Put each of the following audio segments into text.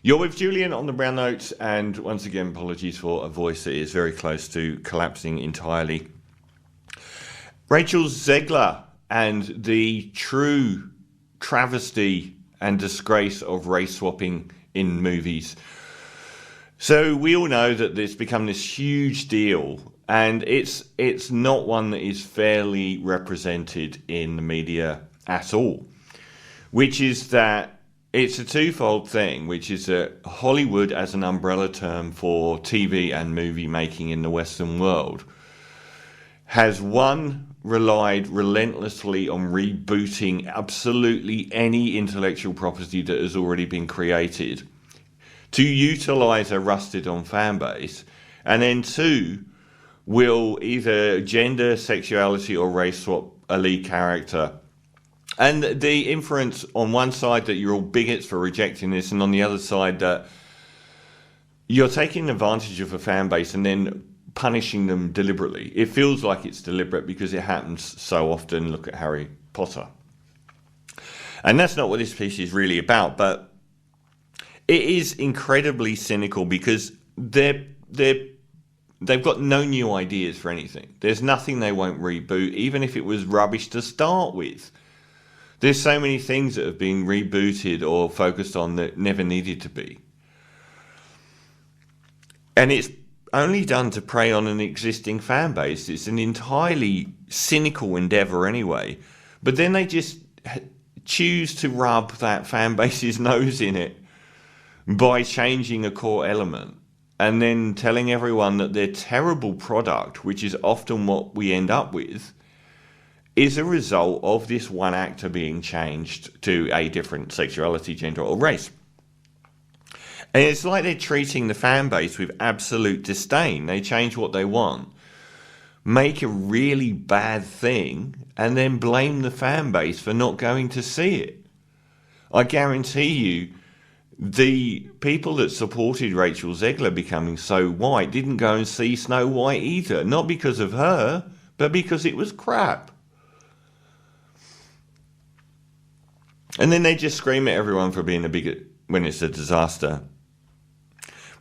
You're with Julian on the Brown Notes, and once again, apologies for a voice that is very close to collapsing entirely. Rachel Zegler and the true travesty and disgrace of race swapping in movies. So we all know that it's become this huge deal, and it's not one that is fairly represented in the media at all, which is that it's a twofold thing, which is that Hollywood as an umbrella term for TV and movie making in the Western world has relied relentlessly on rebooting absolutely any intellectual property that has already been created to utilize a rusted on fan base, and then two, will either gender, sexuality or race swap a lead character. And the inference on one side that you're all bigots for rejecting this, and on the other side that you're taking advantage of a fan base and then punishing them deliberately. It feels like it's deliberate because it happens so often. Look at Harry Potter. And that's not what this piece is really about, but it is incredibly cynical because they've got no new ideas for anything. There's nothing they won't reboot, even if it was rubbish to start with. There's so many things that have been rebooted or focused on that never needed to be. And it's only done to prey on an existing fan base. It's an entirely cynical endeavour anyway. But then they just choose to rub that fan base's nose in it by changing a core element and then telling everyone that their terrible product, which is often what we end up with, is a result of this one actor being changed to a different sexuality, gender or race. And it's like they're treating the fan base with absolute disdain. They change what they want, make a really bad thing, and then blame the fan base for not going to see it. I guarantee you, the people that supported Rachel Zegler becoming so white didn't go and see Snow White either. Not because of her, but because it was crap. And then they just scream at everyone for being a bigot when it's a disaster.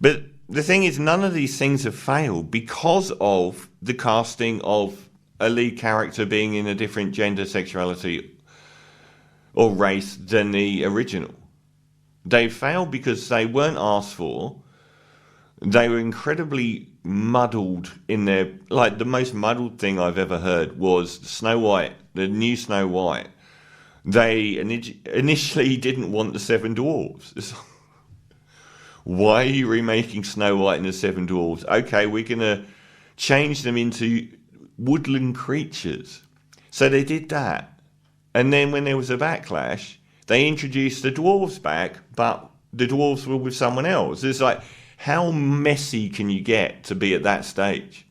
But the thing is, none of these things have failed because of the casting of a lead character being in a different gender, sexuality or race than the original. They failed because they weren't asked for. They were incredibly muddled in their... Like, the most muddled thing I've ever heard was Snow White, the new Snow White. They initially didn't want the Seven Dwarves. Why are you remaking Snow White and the Seven Dwarves? Okay, we're going to change them into woodland creatures. So they did that. And then when there was a backlash, they introduced the dwarves back, but the dwarves were with someone else. It's like, how messy can you get to be at that stage?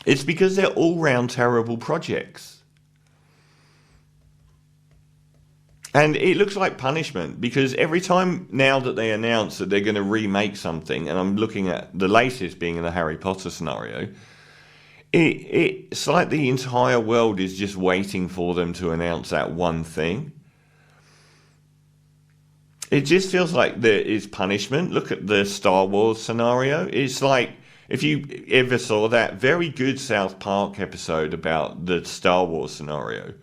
It's because they're all-round terrible projects. And it looks like punishment, because every time now that they announce that they're going to remake something, and I'm looking at the latest being in the Harry Potter scenario, it's like the entire world is just waiting for them to announce that one thing. It just feels like there is punishment. Look at the Star Wars scenario. It's like, if you ever saw that very good South Park episode about the Star Wars scenario,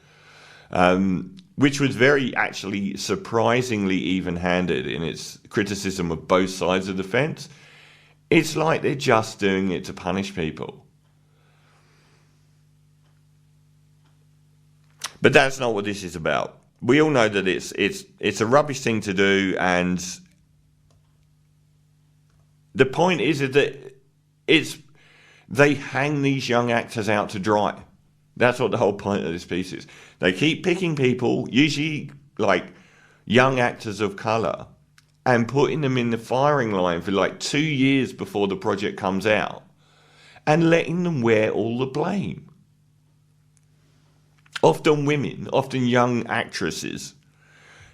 which was very, actually, surprisingly even-handed in its criticism of both sides of the fence. It's like they're just doing it to punish people. But that's not what this is about. We all know that it's a rubbish thing to do, and the point is that they hang these young actors out to dry. That's what the whole point of this piece is. They keep picking people, usually like young actors of colour, and putting them in the firing line for like 2 years before the project comes out, and letting them wear all the blame. Often women, often young actresses.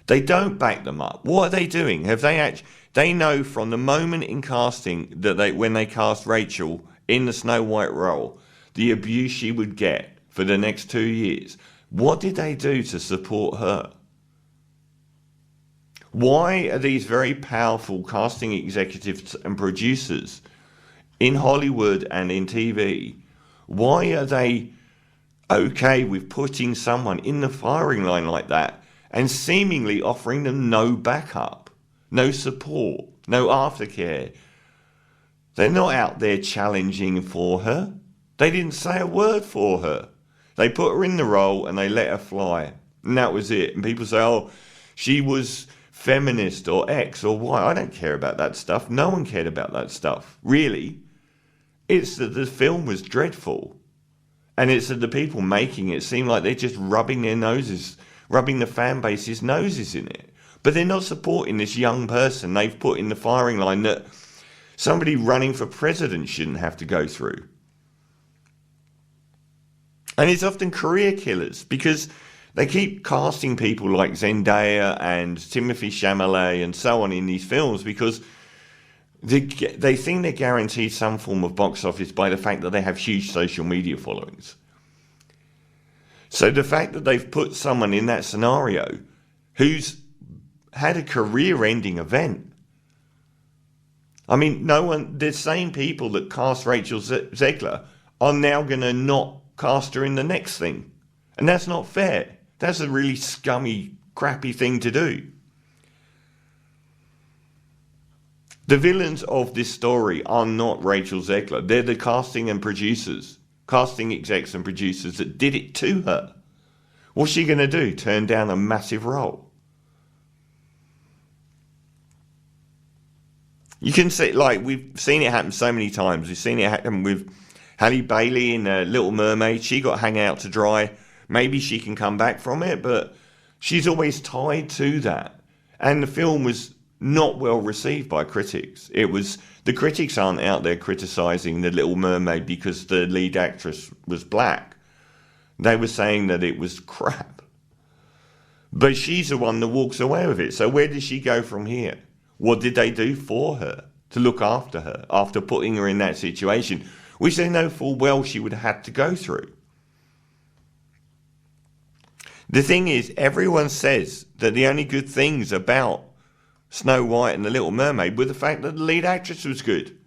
They don't back them up. What are they doing? They know from the moment in casting that when they cast Rachel in the Snow White role, the abuse she would get for the next 2 years. What did they do to support her? Why are these very powerful casting executives and producers in Hollywood and in TV, why are they okay with putting someone in the firing line like that and seemingly offering them no backup, no support, no aftercare? They're not out there challenging for her. They didn't say a word for her. They put her in the role and they let her fly. And that was it. And people say, oh, she was feminist or X or Y. I don't care about that stuff. No one cared about that stuff. Really. It's that the film was dreadful. And it's that the people making it seem like they're just rubbing the fan base's noses in it. But they're not supporting this young person they've put in the firing line that somebody running for president shouldn't have to go through. And it's often career killers because they keep casting people like Zendaya and Timothée Chalamet and so on in these films because they think they're guaranteed some form of box office by the fact that they have huge social media followings. So the fact that they've put someone in that scenario who's had a career-ending event. I mean, the same people that cast Rachel Zegler are now going to not cast her in the next thing. And that's not fair. That's a really scummy, crappy thing to do. The villains of this story are not Rachel Zegler. They're the casting execs and producers that did it to her. What's she going to do? Turn down a massive role? You can see, we've seen it happen so many times. We've seen it happen with Halle Bailey in Little Mermaid. She got hung out to dry. Maybe she can come back from it, but she's always tied to that. And the film was not well received by critics. The critics aren't out there criticising The Little Mermaid because the lead actress was black. They were saying that it was crap. But she's the one that walks away with it. So where does she go from here? What did they do for her to look after her after putting her in that situation, which they know full well she would have had to go through? The thing is, everyone says that the only good things about Snow White and The Little Mermaid were the fact that the lead actress was good.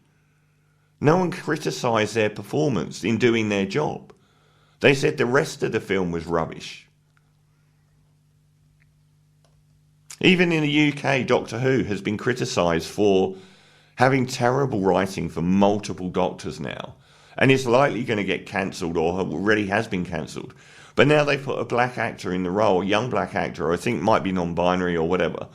No one criticised their performance in doing their job. They said the rest of the film was rubbish. Even in the UK, Doctor Who has been criticised for having terrible writing for multiple doctors now. And it's likely going to get cancelled or already has been cancelled. But now they put a black actor in the role, a young black actor, I think might be non-binary or whatever.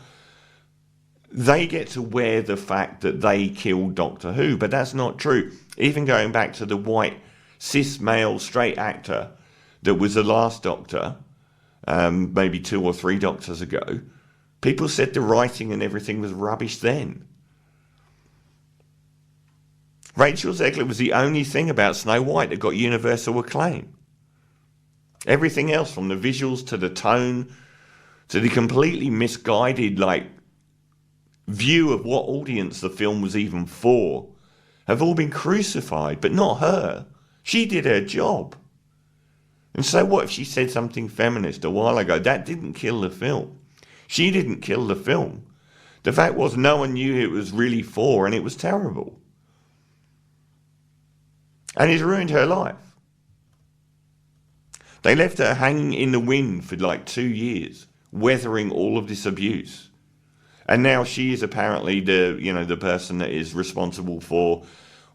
They get to wear the fact that they killed Doctor Who, but that's not true. Even going back to the white, cis male, straight actor that was the last Doctor, maybe 2 or 3 Doctors ago, people said the writing and everything was rubbish then. Rachel Zegler was the only thing about Snow White that got universal acclaim. Everything else, from the visuals to the tone to the completely misguided view of what audience the film was even for, have all been crucified, but not her. She did her job. And so what if she said something feminist a while ago? That didn't kill the film. She didn't kill the film. The fact was, no one knew who it was really for, and it was terrible. And it's ruined her life. They left her hanging in the wind for 2 years, weathering all of this abuse. And now she is apparently the person that is responsible for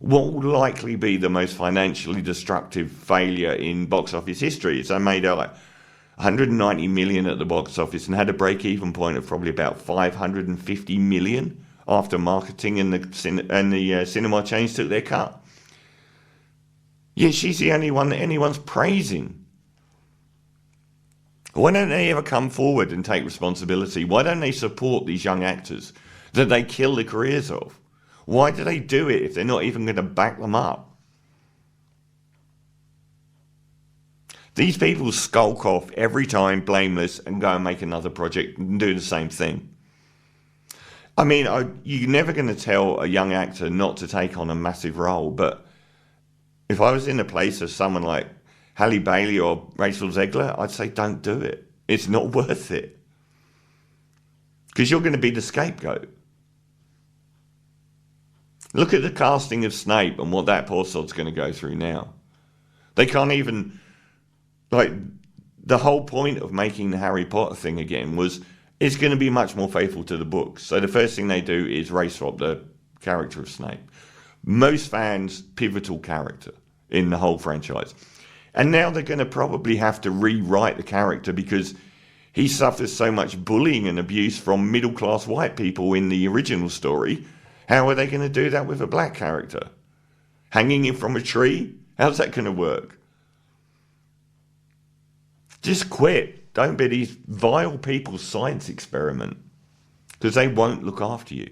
what will likely be the most financially destructive failure in box office history. So they made her 190 million at the box office and had a break-even point of probably about 550 million after marketing and the cinema chains took their cut. Yeah, she's the only one that anyone's praising. Why don't they ever come forward and take responsibility? Why don't they support these young actors that they kill the careers of? Why do they do it if they're not even going to back them up? These people skulk off every time blameless and go and make another project and do the same thing. I mean, you're never going to tell a young actor not to take on a massive role, but if I was in the place of someone like Halle Bailey or Rachel Zegler, I'd say don't do it. It's not worth it. because you're going to be the scapegoat. Look at the casting of Snape and what that poor sod's going to go through now. They can't even, like, the whole point of making the Harry Potter thing again was it's going to be much more faithful to the books. So the first thing they do is race swap the character of Snape. Most fans, pivotal character in the whole franchise. And now they're going to probably have to rewrite the character because he suffers so much bullying and abuse from middle-class white people in the original story. How are they going to do that with a black character? Hanging him from a tree? How's that going to work? Just quit. Don't be these vile people's science experiment, because they won't look after you.